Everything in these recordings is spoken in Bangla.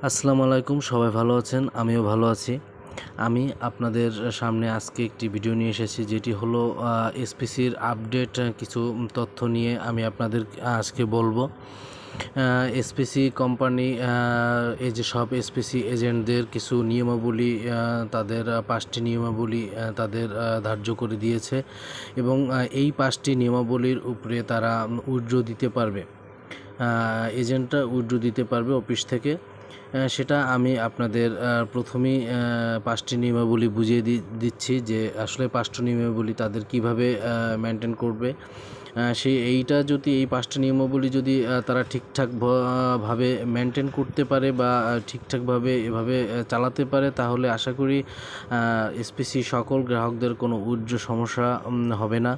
আসসালামু আলাইকুম, সবাই ভালো আছেন? আমিও ভালো আছি। আমি আপনাদের সামনে আজকে একটি ভিডিও নিয়ে এসেছি, যেটি হলো এসপিসির আপডেট কিছু তথ্য নিয়ে আমি আপনাদের আজকে বলবো। এসপিসি কোম্পানি এই যে সব এসপিসি এজেন্টদের কিছু নিয়মাবলী, তাদের 5টি নিয়মাবলী তাদের ধার্য করে দিয়েছে এবং এই 5টি নিয়মাবলীর উপরে তারা উইথড্র দিতে পারবে। এজেন্টরা উইথড্র দিতে পারবে অফিস থেকে। সেটা আমি আপনাদের প্রথমেই 5টি নিয়মাবলী বুঝিয়ে দিচ্ছি যে আসলে 5টি নিয়মাবলী তাদের কিভাবে মেনটেন করবে। এইটা যদি এই 5টি নিয়মাবলী যদি তারা ঠিকঠাক ভাবে মেনটেন করতে পারে বা ঠিকঠাকভাবে এভাবে চালাতে পারে, তাহলে আশা করি এসপিসি সকল গ্রাহকদের কোনো উইথড্র সমস্যা হবে না।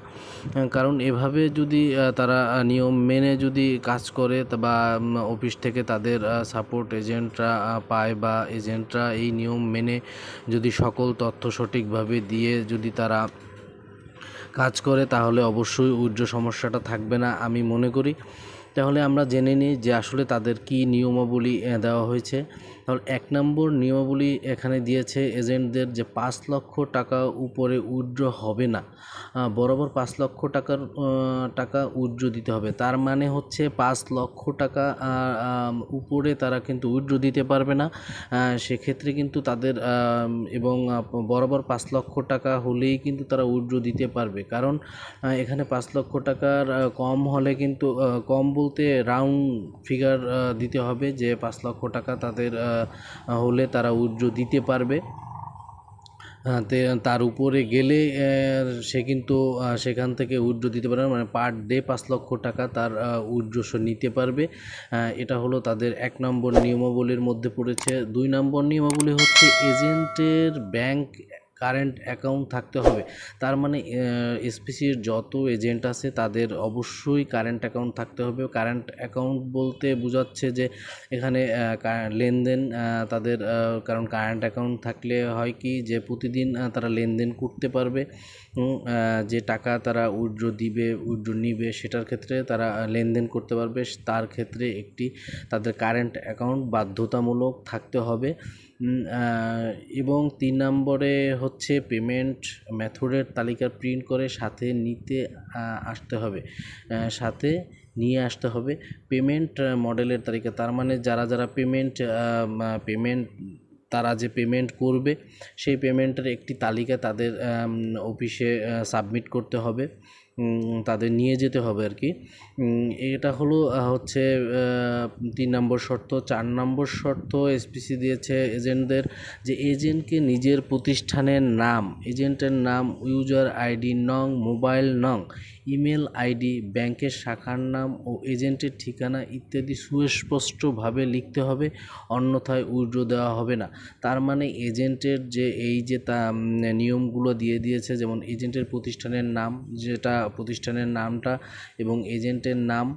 কারণ এভাবে যদি তারা নিয়ম মেনে যদি কাজ করে বা অফিস থেকে তাদের সাপোর্ট এজেন্টরা পায় বা এজেন্টরা এই নিয়ম মেনে যদি সকল তথ্য সঠিকভাবে দিয়ে যদি তারা কাজ করে, তাহলে অবশ্যই উইথড্র সমস্যাটা থাকবে না আমি মনে করি। তাহলে আমরা জেনে নিই যে আসলে তাদের কি নিয়মাবলী দেওয়া হয়েছে। তাহলে 1 নম্বর নিয়মাবলী এখানে দিয়েছে এজেন্টদের যে 5 লক্ষ টাকা উপরে উইথড্র হবে না, বরাবর 5 লক্ষ টাকা উইথড্র দিতে হবে। তার মানে হচ্ছে 5 লক্ষ টাকা উপরে তারা কিন্তু উইথড্র দিতে পারবে না। সেক্ষেত্রে কিন্তু তাদের এবং বরাবর 5 লক্ষ টাকা হলেই কিন্তু তারা উইথড্র দিতে পারবে। কারণ এখানে 5 লক্ষ টাকার কম হলে কিন্তু কম বলতে রাউন্ড ফিগার দিতে হবে যে 5 লক্ষ টাকা তাদের হলে তারা উইথড্র দিতে পারবে। তার উপরে গেলে সে কিন্তু সেখান থেকে উইথড্র দিতে পারবে, মানে পার ডে 5 লক্ষ টাকা তার উইথড্র সে নিতে পারবে। এটা হলো তাদের 1 নম্বর নিয়মাবলীর মধ্যে পড়েছে। 2 নম্বর নিয়মাবলী হচ্ছে এজেন্টের ব্যাংক কারেন্ট অ্যাকাউন্ট থাকতে হবে। তার মানে এসপিসির যত এজেন্ট আছে তাদের অবশ্যই কারেন্ট অ্যাকাউন্ট থাকতে হবে। কারেন্ট অ্যাকাউন্ট বলতে বোঝাচ্ছে যে এখানে লেনদেন তাদের, কারণ কারেন্ট অ্যাকাউন্ট থাকলে হয় কি যে প্রতিদিন তারা লেনদেন করতে পারবে। যে টাকা তারা উইথড্র দিবে, উইথড্র নিবে, সেটার ক্ষেত্রে তারা লেনদেন করতে পারবে। তার ক্ষেত্রে একটি তাদের কারেন্ট অ্যাকাউন্ট বাধ্যতামূলক থাকতে হবে। এবং 3 নম্বরে হচ্ছে পেমেন্ট মেথডের তালিকা প্রিন্ট করে সাথে আসতে হবে, সাথে নিয়ে আসতে হবে পেমেন্ট মডেলের তালিকা। তার মানে যারা পেমেন্ট তারা যে পেমেন্ট করবে সেই পেমেন্টের একটি তালিকা তাদের অফিসে সাবমিট করতে হবে, তাদের নিয়ে যেতে হবে আর কি। এটা হলো হচ্ছে 3 নম্বর শর্ত। 4 নম্বর শর্ত এসপিসি দিয়েছে এজেন্টদের যে এজেন্টকে নিজের প্রতিষ্ঠানের নাম, এজেন্টের নাম, ইউজার আইডি নং, মোবাইল নং, ইমেল আইডি, ব্যাংকের শাখার নাম ও এজেন্টের ঠিকানা ইত্যাদি সুস্পষ্টভাবে লিখতে হবে, অন্যথায় উইথড্র দেওয়া হবে না। তার মানে এজেন্টের যে এই যে নিয়মগুলো দিয়ে দিয়েছে, যেমন এজেন্টের প্রতিষ্ঠানের নাম, যেটা প্রতিষ্ঠানের নামটা এবং এজেন্টের নাম,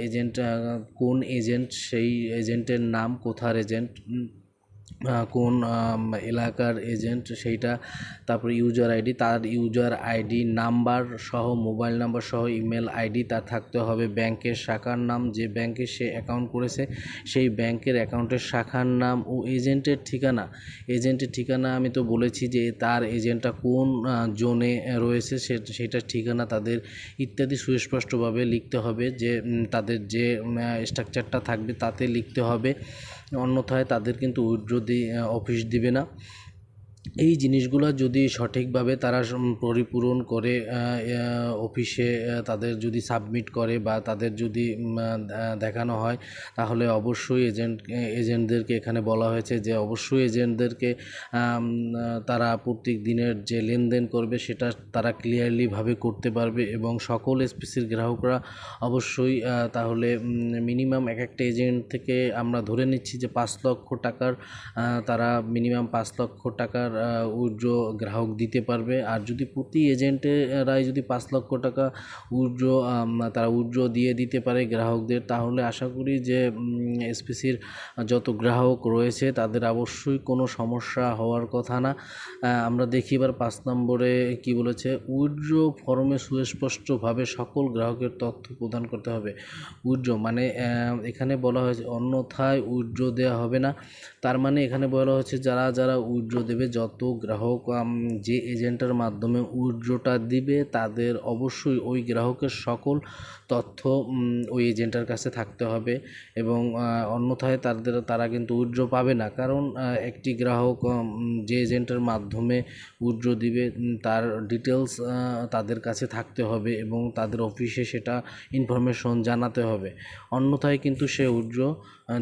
এজেন্ট কোন এজেন্ট, সেই এজেন্টের নাম, কোথার এজেন্ট, কোন এলাকার এজেন্ট সেইটা, তারপর ইউজার আইডি, তার ইউজার আইডি নাম্বার সহ, মোবাইল নাম্বার সহ, ইমেল আইডি তার থাকতে হবে, ব্যাংকের শাখার নাম, যে ব্যাংকে সে অ্যাকাউন্ট করেছে সেই ব্যাংকের অ্যাকাউন্টের শাখার নাম ও এজেন্টের ঠিকানা। এজেন্টের ঠিকানা আমি তো বলেছি যে তার এজেন্টটা কোন জোনে রয়েছে সেটার ঠিকানা তাদের ইত্যাদি সুস্পষ্টভাবে লিখতে হবে, যে তাদের যে স্ট্রাকচারটা থাকবে তাতে লিখতে হবে, অন্যথায় তাদের কিন্তু উইথড্র অফিস দিবে না। এই জিনিসগুলো যদি সঠিকভাবে তারা পরিপূরণ করে অফিসে তাদের যদি সাবমিট করে বা তাদের যদি দেখানো হয়, তাহলে অবশ্যই এজেন্টদেরকে এখানে বলা হয়েছে যে অবশ্যই এজেন্টদেরকে তারা প্রত্যেক দিনের যে লেনদেন করবে সেটা তারা ক্লিয়ারলিভাবে করতে পারবে এবং সকল এসপিসির গ্রাহকরা অবশ্যই তাহলে মিনিমাম একটা এজেন্ট থেকে আমরা ধরে নিচ্ছি যে 5 লক্ষ টাকার তারা মিনিমাম 5 লক্ষ টাকার উইথড্র গ্রাহক দিতে পারবে। আর যদি প্রতি এজেন্টেরাই যদি 5 লক্ষ টাকা তারা উইথড্র দিয়ে দিতে পারে গ্রাহকদের, তাহলে আশা করি যে এসপিসির যত গ্রাহক রয়েছে তাদের অবশ্যই কোনো সমস্যা হওয়ার কথা না। আমরা দেখি এবার 5 নম্বরে কি বলেছে, উইথড্র ফর্মে সুস্পষ্টভাবে সকল গ্রাহকের তথ্য প্রদান করতে হবে। উইথড্র মানে এখানে বলা হয়েছে অন্যথায় উইথড্র দেওয়া হবে না। তার মানে এখানে বলা হচ্ছে যারা উইথড্র দেবে, যত গ্রাহক যে এজেন্টের মাধ্যমে উইথড্রটা দিবে তাদের অবশ্যই ওই গ্রাহকের সকল তথ্য ওই এজেন্টের কাছে থাকতে হবে, এবং অন্যথায় তারা কিন্তু উইথড্র পাবে না। কারণ একটি গ্রাহক যে এজেন্টের মাধ্যমে উইথড্র দিবে তার ডিটেলস তাদের কাছে থাকতে হবে এবং তাদের অফিসে সেটা ইনফরমেশন জানাতে হবে, অন্যথায় কিন্তু সে উইথড্র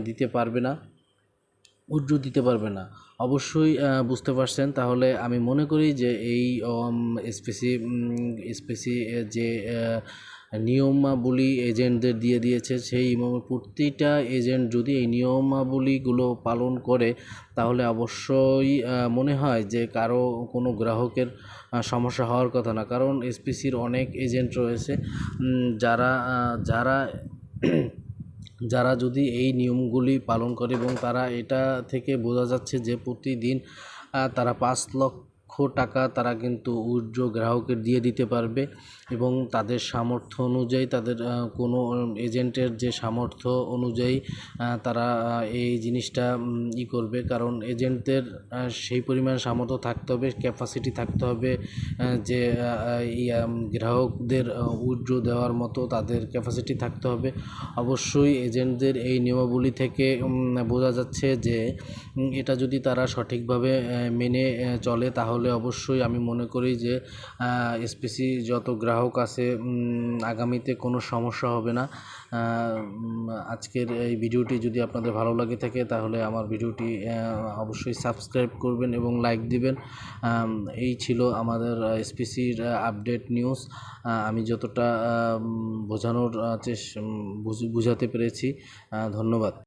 দিতে পারবে না। অবশ্যই বুঝতে পারছেন। তাহলে আমি মনে করি যে এই এসপিসি যে নিয়মাবলী এজেন্টদের দিয়ে দিয়েছে, সেই প্রতিটা এজেন্ট যদি এই নিয়মাবলীগুলো পালন করে তাহলে অবশ্যই মনে হয় যে কোনো গ্রাহকের সমস্যা হওয়ার কথা না। কারণ এসপিসির অনেক এজেন্ট রয়েছে যারা যদি এই নিয়মগুলি পালন করে, এবং তারা এটা থেকে বোঝা যাচ্ছে যে প্রতিদিন তারা 5 লক্ষ টাকা তারা কিন্তু উইথড্র গ্রাহকের দিয়ে দিতে পারবে, এবং তাদের সামর্থ্য অনুযায়ী তাদের কোনো এজেন্টের যে সামর্থ্য অনুযায়ী তারা এই জিনিসটা করবে। কারণ এজেন্টদের সেই পরিমাণ সামর্থ্য থাকতে হবে, ক্যাপাসিটি থাকতে হবে, যে গ্রাহকদের উইথড্র দেওয়ার মতো তাদের ক্যাপাসিটি থাকতে হবে। অবশ্যই এজেন্টদের এই নিয়মাবলী থেকে বোঝা যাচ্ছে যে এটা যদি তারা সঠিকভাবে মেনে চলে তাহলে অবশ্যই আমি মনে করি যে এসপিসি যত গ্রাহক আছে আগামীতে কোনো সমস্যা হবে না। আজকের এই ভিডিওটি যদি আপনাদের ভালো লাগে থাকে তাহলে আমার ভিডিওটি অবশ্যই সাবস্ক্রাইব করবেন এবং লাইক দিবেন। এই ছিল আমাদের এসপিসির আপডেট নিউজ। আমি যতটা বোঝাতে পেরেছি। ধন্যবাদ।